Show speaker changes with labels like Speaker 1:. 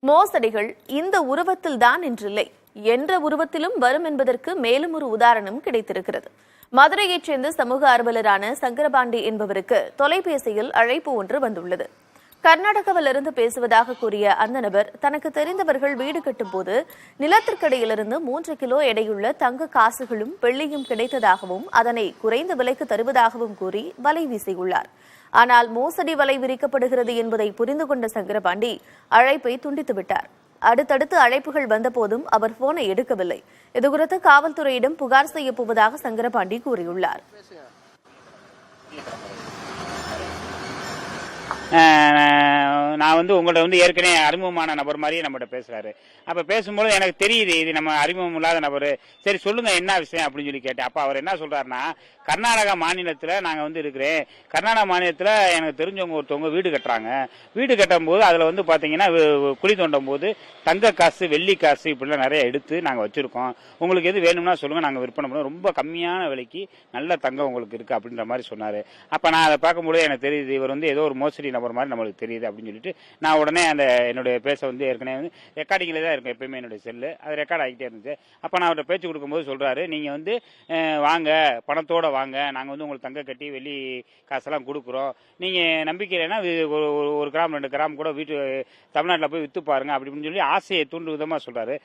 Speaker 1: மோசடிகள் இந்த உருவத்தில் தான் என்றில்லை, என்ற உருவத்திலும் வரும் என்பதற்கு மேலும் ஒரு உதாரணம் கிடைத்திருக்கிறது. மதுரையைச் சேர்ந்த சமூக ஆர்வலரான சங்கரபாண்டி என்பவருக்கு தொலைபேசியில் அழைப்பு ஒன்று வந்துள்ளது. கர்நாடகாவிலிருந்து பேசுவதாக கூறிய அந்த நபர் தனக்கு தெரிந்தவர்கள் வீடு கட்டும்போது நிலத்திற்கடையிலிருந்து 3 கிலோ எடையுள்ள தங்க காசுகளும் வெள்ளியும் கிடைத்ததாகவும் அதனை குறைந்த விலைக்கு தருவதாகவும் கூறி வலை வீசியுள்ளார். ஆனால் மோசடி வலை விரிக்கப்படுகிறது என்பதை புரிந்து கொண்ட சங்கரபாண்டி அழைப்பை துண்டித்துவிட்டார். அடுத்தடுத்து அழைப்புகள் வந்தபோதும் அவர் போனை எடுக்கவில்லை. இதுகுறித்து காவல்துறையிடம் புகார் செய்யப்போவதாக சங்கரபாண்டி கூறியுள்ளார்.
Speaker 2: நான் உங்கள்கிட்ட ஏற்கனவே அறிமுகமான நபர் மாதிரியே நம்மகிட்ட பேசுறாரு. அப்ப பேசும்போது எனக்கு தெரியுது இது நம்ம அறிமுகம் இல்லாத நபர். சரி சொல்லுங்க என்ன விஷயம் அப்படின்னு சொல்லி கேட்டேன். அப்ப அவர் என்ன சொல்றாருன்னா, கர்நாடகா மாநிலத்துல நாங்க இருக்கிறேன். கர்நாடகா மாநிலத்துல எனக்கு தெரிஞ்சவங்க ஒருத்தவங்க வீடு கட்டுறாங்க. வீடு கட்டும் போது அதுல பாத்தீங்கன்னா குழி தோண்டும் போது தங்க காசு வெள்ளி காசு இப்படிலாம் நிறைய எடுத்து நாங்க வச்சிருக்கோம். உங்களுக்கு எது வேணும்னா சொல்லுங்க, நாங்க விற்பனை பண்ணுவோம். ரொம்ப கம்மியான விலைக்கு நல்ல தங்கம் உங்களுக்கு இருக்கு அப்படின்ற மாதிரி சொன்னாரு. அப்ப நான் அதை பார்க்கும்போது எனக்கு தெரியுது இவர் ஏதோ ஒரு மோசடி நபர் மாதிரி நம்மளுக்கு தெரியுது அப்படின்னு சொல்லிட்டு நான் உடனே அந்த என்னுடைய பேச ஏற்கனவே ரெக்கார்டிங்ல தான் இருக்கும் எப்பயுமே என்னுடைய செல்லு, அது ரெக்கார்ட் ஆகிட்டே இருந்துச்சு. அப்ப நான் அவர்கிட்ட பேச்சு கொடுக்கும்போது சொல்றாரு, நீங்க வாங்க பணத்தோட வாங்க, நாங்க உங்களுக்கு தங்க கட்டி வெள்ளி காசெல்லாம் கொடுக்குறோம். நீங்க நம்பிக்கை இல்லைன்னா ஒரு கிராம் 2 கிராம் கூட வீட்டு தமிழ்நாட்டில் போய் வித்து பாருங்க அப்படின்னு சொல்லி ஆசையை தூண்டு விதமா சொல்றாரு.